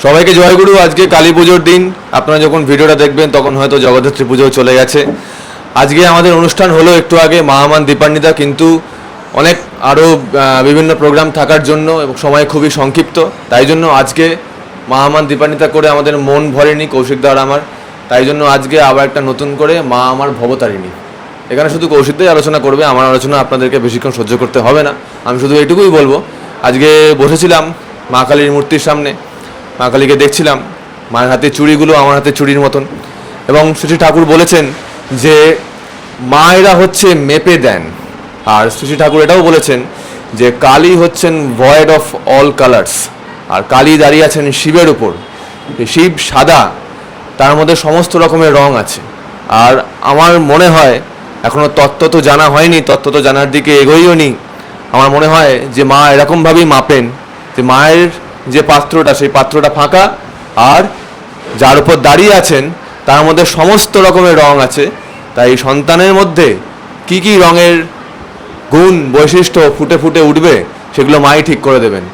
সবাইকে জয়গুরু। আজকে কালী পুজোর দিন। আপনারা যখন ভিডিওটা দেখবেন তখন হয়তো জগদ্ধাত্রী পুজো চলে গেছে। আজকে আমাদের অনুষ্ঠান হলো একটু আগে মহামান দীপান্বিতা, কিন্তু অনেক আরও বিভিন্ন প্রোগ্রাম থাকার জন্য এবং সময় খুবই সংক্ষিপ্ত, তাই জন্য আজকে মহামান দীপান্বিতা করে আমাদের মন ভরেনি কৌশিকদা আর আমার। তাই জন্য আজকে আবার একটা নতুন করে মা আমার ভবতারিণী, এখানে শুধু কৌশিকদাই আলোচনা করবে। আমার আলোচনা আপনাদেরকে বেশিক্ষণ সহ্য করতে হবে না। আমি শুধু এইটুকুই বলবো, আজকে বসেছিলাম মা কালীর মূর্তির সামনে, মা কালীকে দেখছিলাম। মায়ের হাতে চুড়িগুলো আমার হাতে চুড়ির মতন, এবং শ্রী ঠাকুর বলেছেন যে মায়েরা হচ্ছে মেপে দেন। আর শ্রী ঠাকুর এটাও বলেছেন যে কালী হচ্ছেন ভয়েড অফ অল কালার্স, আর কালী দাঁড়িয়ে আছেন শিবের উপর। শিব সাদা, তার মধ্যে সমস্ত রকমের রং আছে। আর আমার মনে হয়, এখনও তত্ত্ব তো জানা হয়নি, তত্ত্ব তো জানার দিকে এগোইও নি, আমার মনে হয় যে মা এরকমভাবেই মাপেন যে মায়ের যে পাত্রটা, সেই পাত্রটা ফাঁকা, আর যার উপর দাঁড়িয়ে আছেন তার মধ্যে সমস্ত রকমের রং আছে। তাই সন্তানের মধ্যে কি কি রঙের গুণ বৈশিষ্ট্য ফুটে ফুটে উঠবে সেগুলো মাই ঠিক করে দেবেন।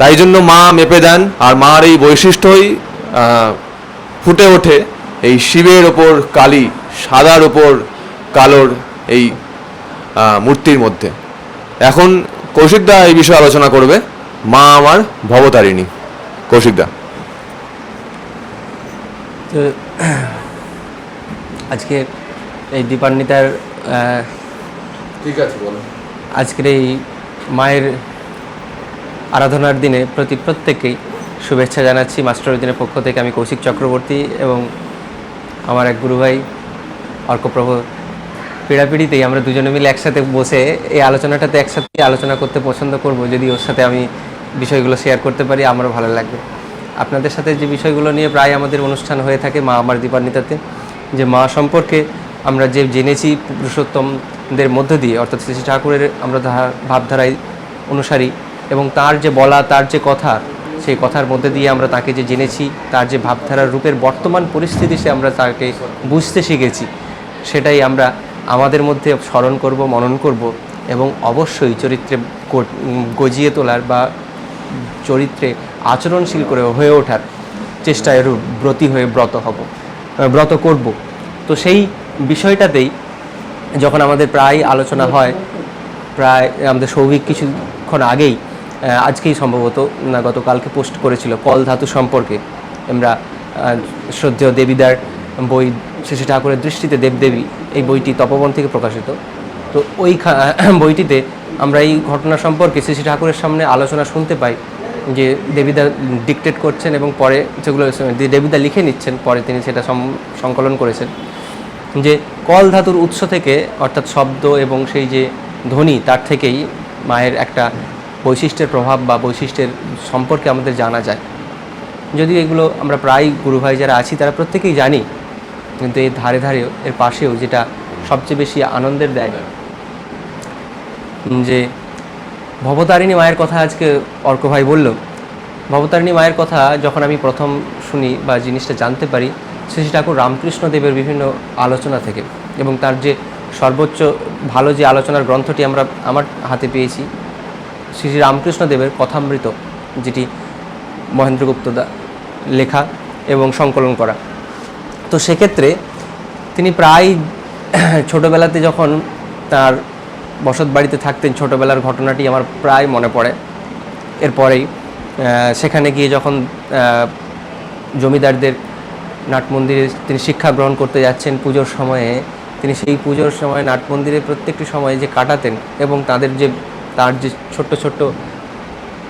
তাই জন্য মা মেপে দেন, আর মার এই বৈশিষ্ট্যই ফুটে ওঠে এই শিবের ওপর কালী, সাদার ওপর কালোর এই মূর্তির মধ্যে। এখন কৌশিকদা এই বিষয়ে আলোচনা করবে, মা আমার ভবতারিণী। কৌশিকদা। তো আজকে এই দীপান্বিতার ঠিক আছে, বলো। আজকের এই মায়ের আরাধনার দিনে প্রত্যেককেই শুভেচ্ছা জানাচ্ছি। মাস্টার উদ্দিনের পক্ষ থেকে আমি কৌশিক চক্রবর্তী এবং আমার এক গুরু ভাই অর্কপ্রভ পীড়াপিড়িতেই আমরা দুজনে মিলে একসাথে বসে এই আলোচনাটাতে একসাথে আলোচনা করতে পছন্দ করব। যদি ওর সাথে আমি বিষয়গুলো শেয়ার করতে পারি আমারও ভালো লাগবে। আপনাদের সাথে যে বিষয়গুলো নিয়ে প্রায় আমাদের অনুষ্ঠান হয়ে থাকে মা আমার দীপান্বিতাতে, যে মা সম্পর্কে আমরা যে জেনেছি পুরুষোত্তমদের মধ্য দিয়ে, অর্থাৎ শ্রী ঠাকুরের আমরা ভাবধারায় অনুসারী, এবং তার যে বলা, তার যে কথা, সেই কথার মধ্যে দিয়ে আমরা তাকে যে জেনেছি, তার যে ভাবধারার রূপের বর্তমান পরিস্থিতি সে আমরা তাকে বুঝতে শিখেছি, সেটাই আমরা আমাদের মধ্যে স্মরণ করব, মনন করব, এবং অবশ্যই চরিত্রে গজিয়ে তোলার বা চরিত্রে আচরণশীল করে হয়ে ওঠার চেষ্টায় ব্রতী হয়ে ব্রত করব। তো সেই বিষয়টাতেই যখন আমাদের প্রায় আলোচনা হয়, প্রায় আমাদের সৌভিক কিছুক্ষণ আগেই, আজকেই সম্ভবত না গতকালকে পোস্ট করেছিল কল ধাতু সম্পর্কে। আমরা শ্রদ্ধেয় দেবীদার বই শ্রী ঠাকুরের দৃষ্টিতে দেবদেবী, এই বইটি তপবন থেকে প্রকাশিত। তো ওই বইটিতে আমরা এই ঘটনা সম্পর্কে শ্রী ঠাকুরের সামনে আলোচনা শুনতে পাই যে দেবীদা ডিকটেট করছেন এবং পরে সেগুলো দেবীদা লিখে নিচ্ছেন, পরে তিনি সেটা সংকলন করেছেন যে কল ধাতুর উৎস থেকে, অর্থাৎ শব্দ এবং সেই যে ধ্বনি, তার থেকেই মায়ের একটা বৈশিষ্ট্যের প্রভাব বা বৈশিষ্ট্যের সম্পর্কে আমাদের জানা যায়। যদিও এগুলো আমরা প্রায় গুরুভাই যারা আছি তারা প্রত্যেকেই জানি, কিন্তু এর ধারে ধারেও এর পাশেও যেটা সবচেয়ে বেশি আনন্দের দেয় যে ভবতারিণী মায়ের কথা আজকে অর্ক ভাই বলল। ভবতারিণী মায়ের কথা যখন আমি প্রথম শুনি বা জিনিসটা জানতে পারি শ্রী ঠাকুর রামকৃষ্ণ দেবের বিভিন্ন আলোচনা থেকে, এবং তার যে সর্বোচ্চ ভালো যে আলোচনার গ্রন্থটি আমার হাতে পেয়েছি, শ্রী রামকৃষ্ণ দেবের কথামৃত, যেটি মহেন্দ্রগুপ্তদা লেখা এবং সংকলন করা। তো সেক্ষেত্রে তিনি প্রায় ছোটোবেলাতে যখন তার বসত বাড়িতে থাকতেন, ছোটোবেলার ঘটনাটি আমার প্রায় মনে পড়ে। এরপরেই সেখানে গিয়ে যখন জমিদারদের নাট মন্দিরে তিনি শিক্ষা গ্রহণ করতে যাচ্ছেন পুজোর সময়ে, তিনি সেই পুজোর সময় নাট মন্দিরে প্রত্যেকটি সময় যে কাটাতেন, এবং তার যে ছোট্ট ছোট্ট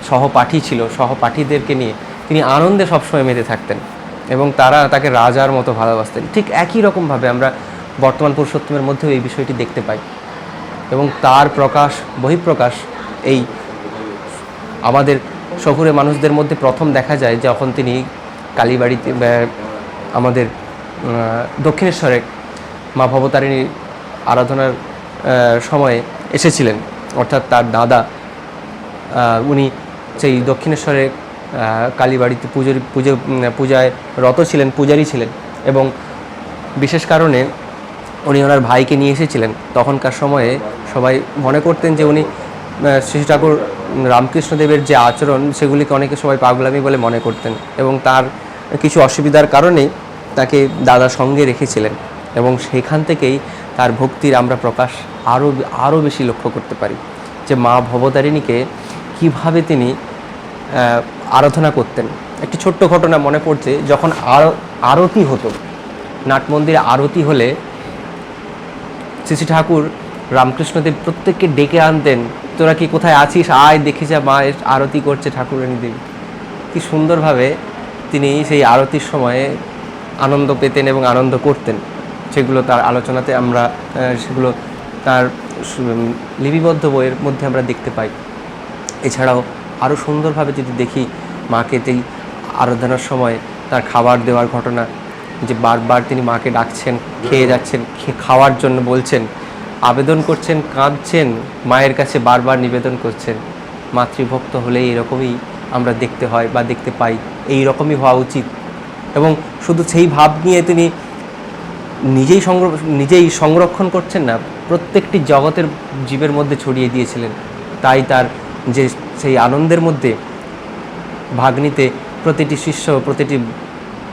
সহপাঠী ছিল, সহপাঠীদেরকে নিয়ে তিনি আনন্দে সবসময় মেতে থাকতেন এবং তারা তাকে রাজার মতো ভালোবাসতেন। ঠিক একই রকমভাবে আমরা বর্তমান পুরুষোত্তমের মধ্যেও এই বিষয়টি দেখতে পাই, এবং তার বহিঃপ্রকাশ এই আমাদের শহুরে মানুষদের মধ্যে প্রথম দেখা যায় যখন তিনি কালীবাড়িতে আমাদের দক্ষিণেশ্বরে মা ভবতারিণী আরাধনার সময়ে এসেছিলেন। অর্থাৎ তার দাদা উনি সেই দক্ষিণেশ্বরে কালীবাড়িতে পূজায় রত ছিলেন, পূজারী ছিলেন, এবং বিশেষ কারণে উনি ওনার ভাইকে নিয়ে এসেছিলেন। তখনকার সময়ে সবাই মনে করতেন যে উনি শ্রী ঠাকুর রামকৃষ্ণদেবের যে আচরণ সেগুলিকে অনেকে সবাই পাগলামি বলে মনে করতেন এবং তার কিছু অসুবিধার কারণেই তাকে দাদা সঙ্গে রেখেছিলেন এবং সেখান থেকেই তার ভক্তির আমরা প্রকাশ আরও বেশি লক্ষ্য করতে পারি যে মা ভবতারিণীকে কিভাবে তিনি আরাধনা করতেন। একটি ছোট্ট ঘটনা মনে পড়ছে, যখন আরতি হতো, নাট মন্দিরে আরতি হলে শ্রী শ্রী ঠাকুর রামকৃষ্ণদেব প্রত্যেককে ডেকে আনতেন, তোরা কি কোথায় আছিস, আয় দেখে যা মা আরতি করছে ঠাকুরানী দেবী। কি সুন্দরভাবে তিনি সেই আরতির সময়ে আনন্দ পেতেন এবং আনন্দ করতেন, সেগুলো তার আলোচনাতে আমরা সেগুলো তার লিপিবদ্ধ বইয়ের মধ্যে আমরা দেখতে পাই। এছাড়াও আরও সুন্দরভাবে যদি দেখি মাকে এই আরাধনার সময় তার খাবার দেওয়ার ঘটনা, যে বারবার তিনি মাকে ডাকছেন, খেয়ে যাচ্ছেন, খাওয়ার জন্য বলছেন, আবেদন করছেন, কাঁদছেন, মায়ের কাছে বারবার নিবেদন করছেন। মাতৃভক্ত হলে এরকমই আমরা দেখতে হয় বা দেখতে পাই, এই রকমই হওয়া উচিত। এবং শুধু সেই ভাব নিয়ে তিনি নিজেই সংরক্ষণ করছেন না, প্রত্যেকটি জগতের জীবের মধ্যে ছড়িয়ে দিয়েছিলেন। তাই তার যে সেই আনন্দের মধ্যে ভাগ নিতে প্রতিটি শিষ্য, প্রতিটি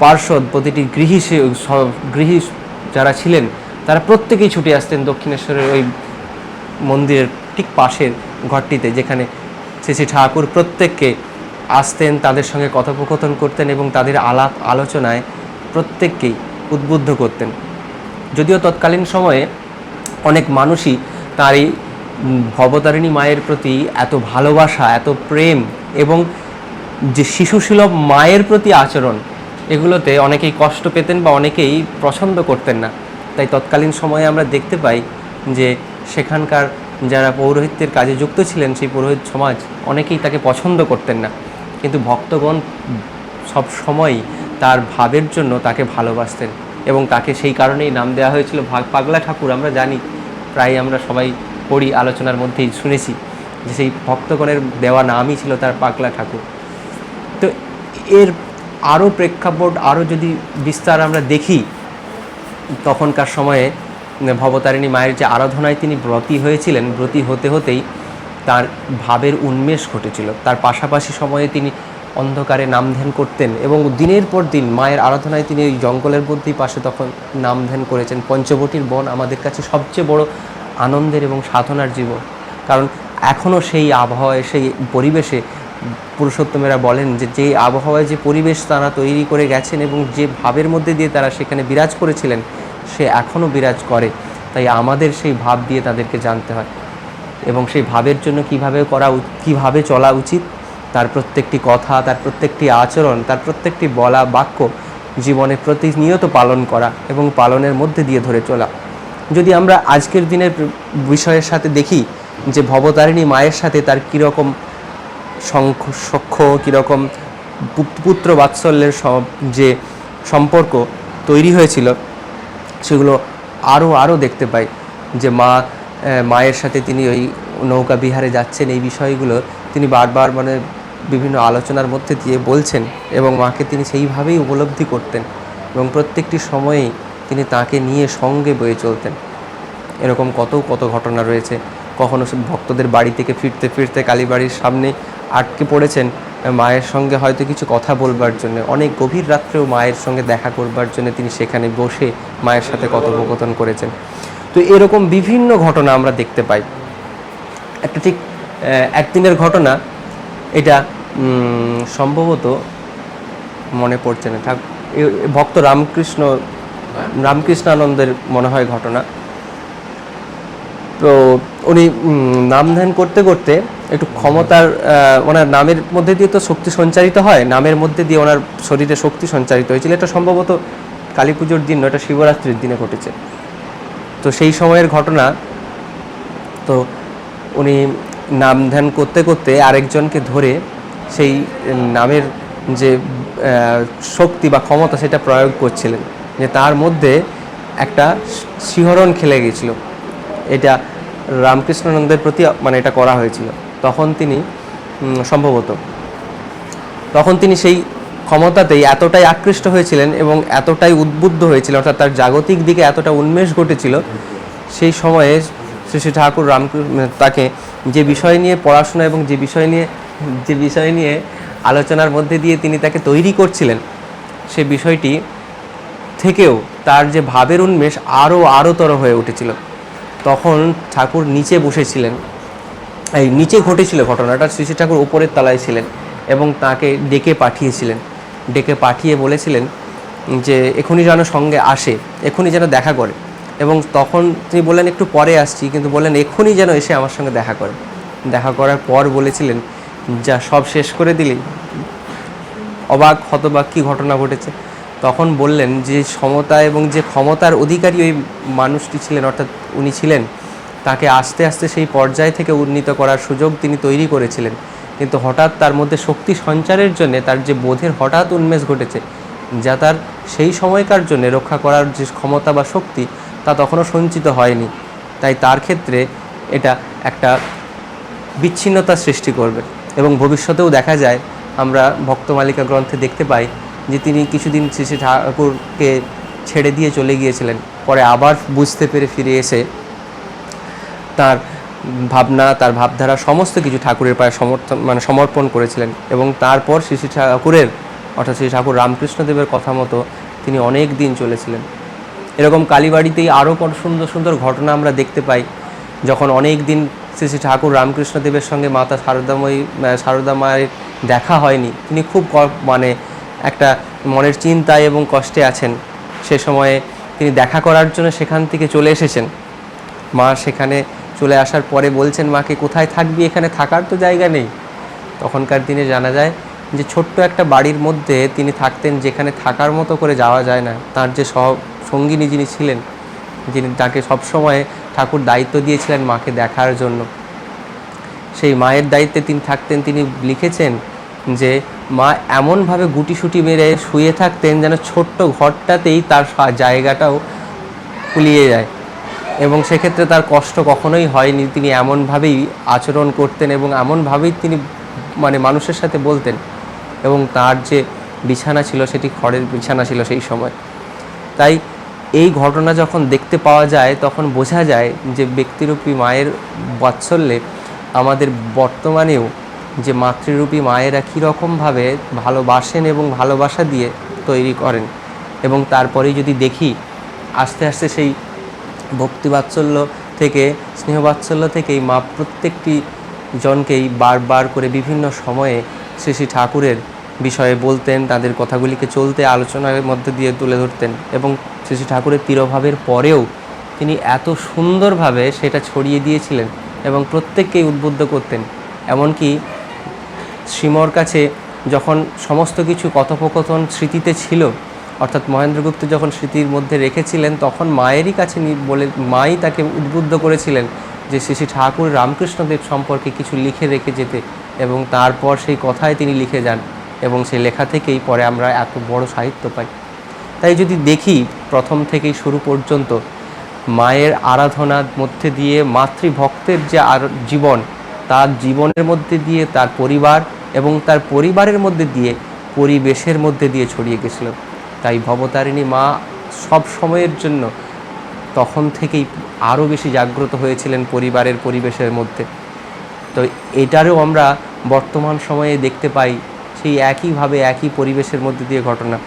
পার্ষদ, প্রতিটি গৃহী যারা ছিলেন তারা প্রত্যেকেই ছুটে আসতেন দক্ষিণেশ্বরের ওই মন্দিরের ঠিক পাশের ঘরটিতে, যেখানে শ্রী শ্রী ঠাকুর প্রত্যেককে আসতেন, তাদের সঙ্গে কথোপকথন করতেন এবং তাদের আলাপ আলোচনায় প্রত্যেককেই উদ্বুদ্ধ করতেন। যদিও তৎকালীন সময়ে অনেক মানুষই তার এই ভবতারিণী মায়ের প্রতি এত ভালোবাসা, এত প্রেম এবং যে শিশুসুলভ মায়ের প্রতি আচরণ, এগুলোতে অনেকেই কষ্ট পেতেন বা অনেকেই পছন্দ করতেন না। তাই তৎকালীন সময়ে আমরা দেখতে পাই যে সেখানকার যারা পৌরোহিত্যের কাজে যুক্ত ছিলেন, সেই পুরোহিত সমাজ অনেকেই তাকে পছন্দ করতেন না, কিন্তু ভক্তগণ সব সময়ই তার ভাবের জন্য তাকে ভালোবাসতেন এবং তাকে সেই কারণেই নাম দেওয়া হয়েছিল পাগলা ঠাকুর। আমরা জানি, প্রায় আমরা সবাই পড়ি, আলোচনার মধ্যেই শুনেছি যে সেই ভক্তগণের দেওয়া নামই ছিল তার পাগলা ঠাকুর। তো এর আরও প্রেক্ষাপট, আরও যদি বিস্তার আমরা দেখি, তখনকার সময়ে ভবতারিণী মায়ের যে আরাধনায় তিনি ব্রতী হয়েছিলেন, ব্রতী হতে হতেই তার ভাবের উন্মেষ ঘটেছিল। তার পাশাপাশি সময়ে তিনি অন্ধকারে নাম ধ্যান করতেন এবং দিনের পর দিন মায়ের আরাধনায় তিনি ওই জঙ্গলের মধ্যেই পাশে তখন নাম ধ্যান করেছেন। পঞ্চবটির বন আমাদের কাছে সবচেয়ে বড় আনন্দের এবং সাধনার জীবন, কারণ এখনও সেই আবহাওয়ায়, সেই পরিবেশে পুরুষোত্তমেরা বলেন যে আবহাওয়ায় যে পরিবেশ তারা তৈরি করে গেছেন এবং যে ভাবের মধ্যে দিয়ে তারা সেখানে বিরাজ করেছিলেন, সে এখনও বিরাজ করে। তাই আমাদের সেই ভাব দিয়ে তাদেরকে জানতে হয় এবং সেই ভাবের জন্য কিভাবে চলা উচিত, তার প্রত্যেকটি কথা, তার প্রত্যেকটি আচরণ, তার প্রত্যেকটি বলা বাক্য জীবনে প্রতিনিয়ত পালন করা এবং পালনের মধ্যে দিয়ে ধরে চলা। যদি আমরা আজকের দিনের বিষয়ের সাথে দেখি যে ভবতারিণী মায়ের সাথে তার কীরকম সখ্য, কীরকম পুত্র বাৎসল্যের যে সম্পর্ক তৈরি হয়েছিল, সেগুলো আরও দেখতে পাই। যে মায়ের সাথে তিনি ওই নৌকা বিহারে যাচ্ছেন, এই বিষয়গুলো তিনি বারবার বিভিন্ন আলোচনার মধ্যে দিয়ে বলছেন এবং মাকে তিনি সেইভাবেই উপলব্ধি করতেন এবং প্রত্যেকটি সময়েই তিনি তাকে নিয়ে সঙ্গে বয়ে চলতেন। এরকম কত ঘটনা রয়েছে। কখনো ভক্তদের বাড়ি থেকে ফিরতে কালীবাড়ির সামনে আটকে পড়েছেন মায়ের সঙ্গে হয়তো কিছু কথা বলবার জন্য, অনেক গভীর রাত্রেও মায়ের সঙ্গে দেখা করবার জন্য তিনি সেখানে বসে মায়ের সাথে কথোপকথন করেছেন। তো এরকম বিভিন্ন ঘটনা আমরা দেখতে পাই। একটা ঠিক একদিনের ঘটনা, এটা সম্ভবত মনে পড়ছে না, ভক্ত রামকৃষ্ণানন্দের মনে হয় ঘটনা। তো উনি নাম ধ্যান করতে করতে একটু ক্ষমতার, ওনার নামের মধ্যে দিয়ে তো শক্তি সঞ্চারিত হয়, নামের মধ্যে দিয়ে ওনার শরীরে শক্তি সঞ্চারিত হয়েছিল। এটা সম্ভবত কালী পুজোর দিন, এটা শিবরাত্রির দিনে ঘটেছে। তো সেই সময়ের ঘটনা। তো উনি নাম ধ্যান করতে করতে আরেকজনকে ধরে সেই নামের যে শক্তি বা ক্ষমতা সেটা প্রয়োগ করছিলেন, যে তার মধ্যে একটা শিহরণ খেলে গেছিল। এটা রামকৃষ্ণানন্দের প্রতি এটা করা হয়েছিল। তখন তিনি সেই ক্ষমতাতেই এতটাই আকৃষ্ট হয়েছিলেন এবং এতটাই উদ্বুদ্ধ হয়েছিল, অর্থাৎ তার জাগতিক দিকে এতটা উন্মেষ ঘটেছিল, সেই সময়ে শ্রী শ্রী ঠাকুর তাকে যে বিষয় নিয়ে পড়াশোনা এবং যে বিষয় নিয়ে আলোচনার মধ্যে দিয়ে তিনি তাকে তৈরি করছিলেন, সে বিষয়টি থেকেও তার যে ভাবের উন্মেষ আরোতর হয়ে উঠেছিল। তখন ঠাকুর নিচে বসেছিলেন, এই নিচে ঘটেছিল ঘটনাটা, শ্রী শ্রী ঠাকুর উপরের তলায় ছিলেন এবং তাকে ডেকে পাঠিয়ে বলেছিলেন যে এখনই যেন সঙ্গে আসে, এখনই যেন দেখা করে। এবং তখন তিনি বললেন একটু পরে আসছি, কিন্তু বললেন এখনই যেন এসে আমার সঙ্গে দেখা করে। দেখা করার পর বলেছিলেন, যা সব শেষ করে দিলি, অবাক হতবাক কী ঘটনা ঘটেছে। তখন বললেন যে সমতা এবং যে ক্ষমতার অধিকারী ওই মানুষটি ছিলেন, অর্থাৎ উনি ছিলেন, তাকে আস্তে আস্তে সেই পর্যায় থেকে উন্নীত করার সুযোগ তিনি তৈরি করেছিলেন, কিন্তু হঠাৎ তার মধ্যে শক্তি সঞ্চারের জন্য তার যে বোধের হঠাৎ উন্মেষ ঘটেছে, যা তার সেই সময়কার জন্য রক্ষা করার যে ক্ষমতা বা শক্তি তা তখনও সঞ্চিত হয়নি। তাই তার ক্ষেত্রে এটা একটা বিচ্ছিন্নতা সৃষ্টি করবে। এবং ভবিষ্যতেও দেখা যায়, আমরা ভক্তমালিকা গ্রন্থে দেখতে পাই যে তিনি কিছুদিন শ্রী শ্রী ঠাকুরকে ছেড়ে দিয়ে চলে গিয়েছিলেন, পরে আবার বুঝতে পেরে ফিরে এসে তার ভাবনা, তার ভাবধারা সমস্ত কিছু ঠাকুরের পায়ে সমর্পণ করেছিলেন। এবং তারপর শ্রী শ্রী ঠাকুরের, অর্থাৎ শ্রী ঠাকুর রামকৃষ্ণদেবের কথা মতো তিনি অনেক দিন চলেছিলেন। এরকম কালীবাড়িতেই আরও কত সুন্দর সুন্দর ঘটনা আমরা দেখতে পাই। যখন অনেক দিন শ্রী শ্রী ঠাকুর রামকৃষ্ণদেবের সঙ্গে মাতা শারদা মায়ের দেখা হয়নি, তিনি খুব একটা মনের চিন্তায় এবং কষ্টে আছেন। সে সময়ে তিনি দেখা করার জন্য সেখান থেকে চলে এসেছেন। মা সেখানে চলে আসার পরে বলছেন মাকে, কোথায় থাকবি, এখানে থাকার তো জায়গা নেই। তখনকার দিনে জানা যায় যে ছোট্ট একটা বাড়ির মধ্যে তিনি থাকতেন, যেখানে থাকার মতো করে যাওয়া যায় না। তার যে সঙ্গিনী যিনি ছিলেন, যিনি তাকে সবসময় ঠাকুর দায়িত্ব দিয়েছিলেন মাকে দেখার জন্য, সেই মায়ের দায়িত্বে তিনি থাকতেন। তিনি লিখেছেন যে মা এমনভাবে গুটিসুটি মেরে শুয়ে থাকতেন যেন ছোট্ট ঘরটাতেই তার জায়গাটাও ফুলিয়ে যায়, এবং সেক্ষেত্রে তার কষ্ট কখনোই হয়নি। তিনি এমনভাবেই আচরণ করতেন এবং এমনভাবেই তিনি মানুষের সাথে বলতেন। এবং তার যে বিছানা ছিল সেটি খড়ের বিছানা ছিল সেই সময়। তাই এই ঘটনা যখন দেখতে পাওয়া যায়, তখন বোঝা যায় যে ব্যক্তিরূপী মায়ের বাৎসল্যে আমাদের বর্তমানেও যে মাতৃরূপী মায়েরা কীরকমভাবে ভালোবাসেন এবং ভালোবাসা দিয়ে তৈরি করেন। এবং তারপরেই যদি দেখি, আস্তে আস্তে সেই ভক্তিবাৎসল্য থেকে, স্নেহবাৎসল্য থেকেই মা প্রত্যেকটি জনকেই বারবার করে বিভিন্ন সময়ে শ্রী শ্রী ঠাকুরের বিষয়ে বলতেন, তাদের কথাগুলিকে চলতে আলোচনার মধ্যে দিয়ে তুলে ধরতেন। এবং শ্রী শ্রী ঠাকুরের তিরোভাবের পরেও তিনি এত সুন্দরভাবে সেটা ছড়িয়ে দিয়েছিলেন এবং প্রত্যেককেই উদ্বুদ্ধ করতেন। এমনকি শ্রীমর কাছে যখন সমস্ত কিছু কথোপকথন স্মৃতিতে ছিল, অর্থাৎ মহেন্দ্রগুপ্ত যখন স্মৃতির মধ্যে রেখেছিলেন, তখন মায়েরই কাছে মাই তাকে উদ্বুদ্ধ করেছিলেন যে শ্রী শ্রী ঠাকুর রামকৃষ্ণদেব সম্পর্কে কিছু লিখে রেখে যেতে, এবং তারপর সেই কথায় তিনি লিখে যান, এবং সেই লেখা থেকেই পরে আমরা এত বড় সাহিত্য পাই। তাই যদি দেখি, প্রথম থেকেই শুরু পর্যন্ত মায়ের আরাধনার মধ্যে দিয়ে মাতৃভক্তের যে জীবন, তার জীবনের মধ্যে দিয়ে তার পরিবার এবং তার পরিবারের মধ্যে দিয়ে পরিবেশের মধ্যে দিয়ে ছড়িয়ে গেছিল। তাই ভবতারিণী মা সব সময়ের জন্য তখন থেকেই আরও বেশি জাগ্রত হয়েছিলেন পরিবেশের মধ্যে। তো এটারও আমরা বর্তমান সময়ে দেখতে পাই, সেই একইভাবে একই পরিবেশের মধ্যে দিয়ে ঘটনা।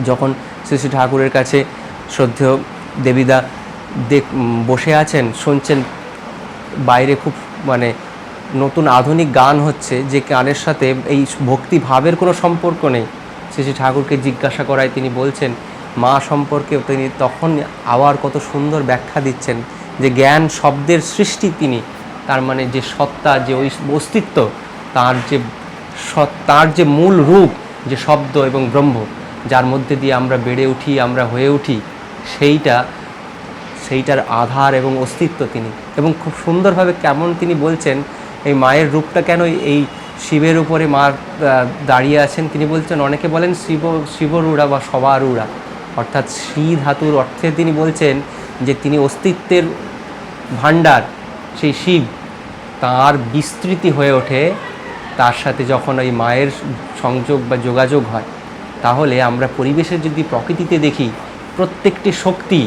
যখন শ্রী শ্রী ঠাকুরের কাছে শ্রদ্ধেয় দেবীদা বসে আছেন, শুনছেন বাইরে খুব নতুন আধুনিক গান হচ্ছে, যে গানের সাথে এই ভক্তিভাবের কোনো সম্পর্ক নেই। শ্রী শ্রী ঠাকুরকে জিজ্ঞাসা করায় তিনি বলছেন মা সম্পর্কে, তিনি তখন আবার কত সুন্দর ব্যাখ্যা দিচ্ছেন যে জ্ঞান শব্দের সৃষ্টি তিনি, তার যে সত্তা, যে অস্তিত্ব, তার যে মূল রূপ, যে শব্দ এবং ব্রহ্ম, যার মধ্যে দিয়ে আমরা বেড়ে উঠি, আমরা হয়ে উঠি, সেইটার আধার এবং অস্তিত্ব তিনি। এবং খুব সুন্দরভাবে কেমন তিনি বলছেন, এই মায়ের রূপটা কেন এই শিবের উপরে মা দাঁড়িয়ে আছেন, তিনি বলছেন অনেকে বলেন শিবরূঢ়া বা সবারূঢ়া, অর্থাৎ শ্রী ধাতুর অর্থে তিনি বলছেন যে তিনি অস্তিত্বের ভাণ্ডার, সেই শিব, তার বিস্তৃতি হয়ে ওঠে তার সাথে যখন ওই মায়ের সংযোগ বা যোগাযোগ হয়। তাহলে আমরা পরিবেশের যদি প্রকৃতিতে দেখি, প্রত্যেকটি শক্তি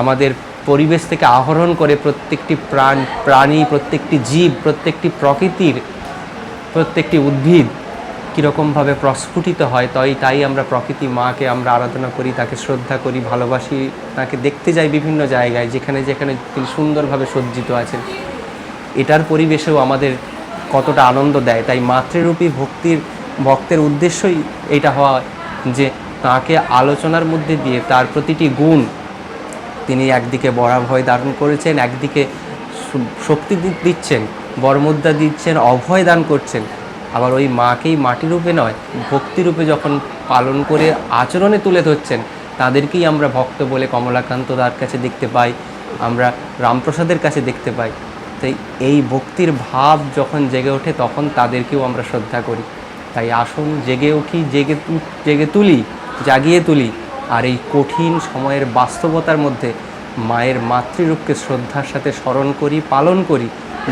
আমাদের পরিবেশ থেকে আহরণ করে প্রত্যেকটি প্রাণী, প্রত্যেকটি জীব, প্রত্যেকটি প্রকৃতির, প্রত্যেকটি উদ্ভিদ কীরকমভাবে প্রস্ফুটিত হয়, তাই আমরা প্রকৃতি মাকে আমরা আরাধনা করি, তাকে শ্রদ্ধা করি, ভালোবাসি, তাকে দেখতে যাই বিভিন্ন জায়গায় যেখানে যেখানে তিনি সুন্দরভাবে সজ্জিত আছেন। এটার পরিবেশেও আমাদের কতটা আনন্দ দেয়। তাই মাতৃরূপী ভক্তের উদ্দেশ্যই এইটা হওয়া যে তাকে আলোচনার মধ্যে দিয়ে তার প্রতিটি গুণ তিনি একদিকে বরাভয় ধারণ করেছেন, একদিকে শক্তি দিচ্ছেন, বরমুদ্রা দিচ্ছেন, অভয় দান করছেন। আবার ওই মাকেই মাটিরূপে নয় ভক্তিরূপে যখন পালন করে আচরণে তুলে ধরছেন, তাদেরকেই আমরা ভক্ত বলে কমলাকান্ত তার কাছে দেখতে পাই, আমরা রামপ্রসাদের কাছে দেখতে পাই। তাই এই ভক্তির ভাব যখন জেগে ওঠে তখন তাদেরকেও আমরা শ্রদ্ধা করি। তাই আসুন জেগে উঠি, জাগিয়ে তুলি, আর এই কঠিন সময়ের বাস্তবতার মধ্যে মায়ের মাতৃরূপকে শ্রদ্ধার সাথে স্মরণ করি, পালন করি,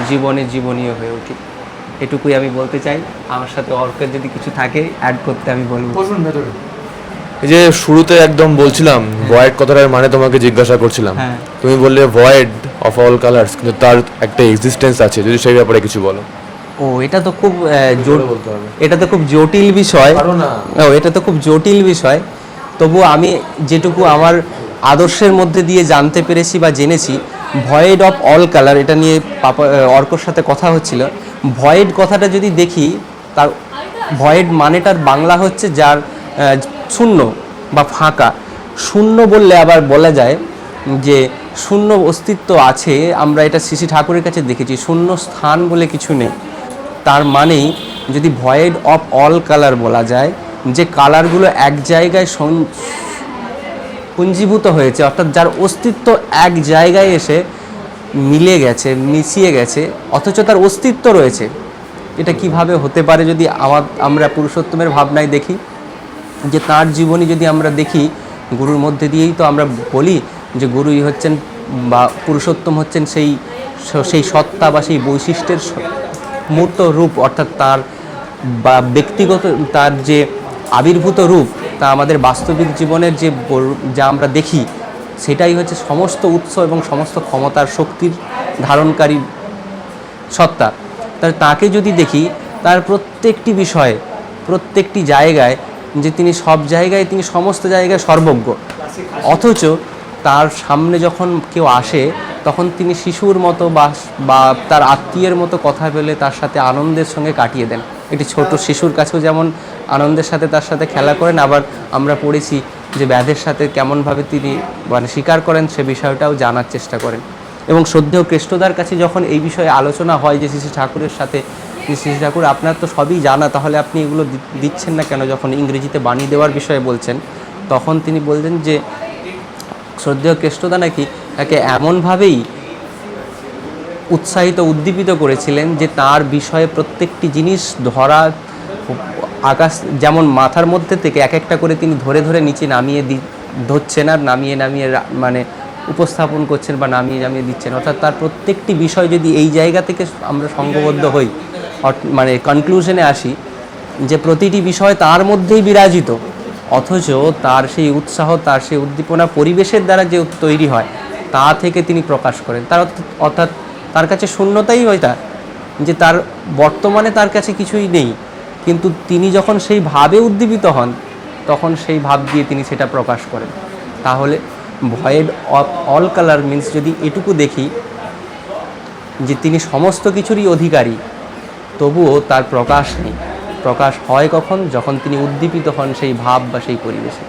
জীবনীয় হয়ে উঠি। এটুকুই আমি বলতে চাই। আমার সাথে অর্কের যদি কিছু থাকে অ্যাড করতে আমি বলবো। এই যে শুরুতে একদম বলছিলাম ভয়েড কথাটার মানে তোমাকে জিজ্ঞাসা করছিলাম, তুমি বললে ভয়েড অফ অল কালার্স, কিন্তু তার একটা এক্সিস্টেন্স আছে, যদি সেই ব্যাপারে কিছু বলো। এটা তো খুব জটিল বিষয়। এটা তো খুব জটিল বিষয়। তবু আমি যেটুকু আমার আদর্শের মধ্যে দিয়ে জানতে পেরেছি বা জেনেছি, ভয়েড অফ অল কালার, এটা নিয়ে অর্কর সাথে কথা হচ্ছিল। ভয়েড কথাটা যদি দেখি, তার ভয়েড মানেটার বাংলা হচ্ছে যার শূন্য বা ফাঁকা। শূন্য বললে আবার বলা যায় যে শূন্য অস্তিত্ব আছে, আমরা এটা শ্রী শ্রী ঠাকুরের কাছে দেখেছি, শূন্য স্থান বলে কিছু নেই। তার মানেই যদি ভয়েড অফ অল কালার বলা যায়, যে কালারগুলো এক জায়গায় পুঞ্জীভূত হয়েছে, অর্থাৎ যার অস্তিত্ব এক জায়গায় এসে মিলে গেছে, মিশিয়ে গেছে, অথচ তার অস্তিত্ব রয়েছে। এটা কিভাবে হতে পারে যদি আমরা পুরুষোত্তমের ভাবনায় দেখি, যে তার জীবনী যদি আমরা দেখি, গুরুর মধ্যে দিয়েই তো আমরা বলি যে গুরুই হচ্ছেন বা পুরুষোত্তম হচ্ছেন সেই সত্তা বা সেই বৈশিষ্ট্যের মূর্ত রূপ, অর্থাৎ তার বা ব্যক্তিগত তার যে আবির্ভূত রূপ, তা আমাদের বাস্তবিক জীবনের যা আমরা দেখি, সেটাই হচ্ছে সমস্ত উৎস এবং সমস্ত ক্ষমতার শক্তির ধারণকারী সত্তা। তাকে যদি দেখি, তার প্রত্যেকটি বিষয়ে, প্রত্যেকটি জায়গায়, যে তিনি সব জায়গায়, তিনি সমস্ত জায়গায় সর্বজ্ঞ, অথচ তার সামনে যখন কেউ আসে তখন তিনি শিশুর মতো বা তার আত্মীয়ের মতো কথা বলে তার সাথে আনন্দের সঙ্গে কাটিয়ে দেন। একটি ছোট শিশুর কাছেও যেমন আনন্দের সাথে তার সাথে খেলা করেন, আবার আমরা পড়েছি যে ব্যাধের সাথে কেমনভাবে তিনি স্বীকার করেন, সে বিষয়টাও জানার চেষ্টা করেন। এবং শ্রদ্ধেয় কৃষ্ণদার কাছে যখন এই বিষয়ে আলোচনা হয় যে শ্রী ঠাকুরের সাথে, শ্রী ঠাকুর আপনার তো সবই জানা, তাহলে আপনি এগুলো দিচ্ছেন না কেন, যখন ইংরেজিতে বাণী দেওয়ার বিষয়ে বলছেন, তখন তিনি বললেন যে শ্রদ্ধেয় কৃষ্ণদা নাকি তাকে এমনভাবেই উদ্দীপিত করেছিলেন যে তার বিষয়ে প্রত্যেকটি জিনিস ধরা, আকাশ যেমন মাথার মধ্যে থেকে এক একটা করে তিনি ধরে ধরে নিচে নামিয়ে ধরছেন, আর নামিয়ে উপস্থাপন করছেন বা নামিয়ে দিচ্ছেন। অর্থাৎ তার প্রত্যেকটি বিষয় যদি এই জায়গা থেকে আমরা সংঘবদ্ধ হই, কনক্লুশনে আসি যে প্রতিটি বিষয় তার মধ্যেই বিরাজিত, অথচ তার সেই উৎসাহ, তার সেই উদ্দীপনা পরিবেশের দ্বারা যে তৈরি হয়, তা থেকে তিনি প্রকাশ করেন। অর্থাৎ তার কাছে শূন্যতাই ওইটা, যে তার বর্তমানে তার কাছে কিছুই নেই, কিন্তু তিনি যখন সেই ভাবে উদ্দীপিত হন, তখন সেই ভাব দিয়ে তিনি সেটা প্রকাশ করেন। তাহলে void of all colour means যদি এটুকু দেখি যে তিনি সমস্ত কিছুরই অধিকারী, তবুও তার প্রকাশ নেই। প্রকাশ হয় কখন? যখন তিনি উদ্দীপিত হন সেই ভাব বা সেই পরিবেশে।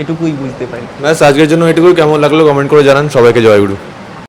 এটুকুই বুঝতে পারি। ব্যাস, আজকের জন্য এটুকুই। কেমন লাগলো কমেন্ট করে জানান। সবাইকে জয়গুরু।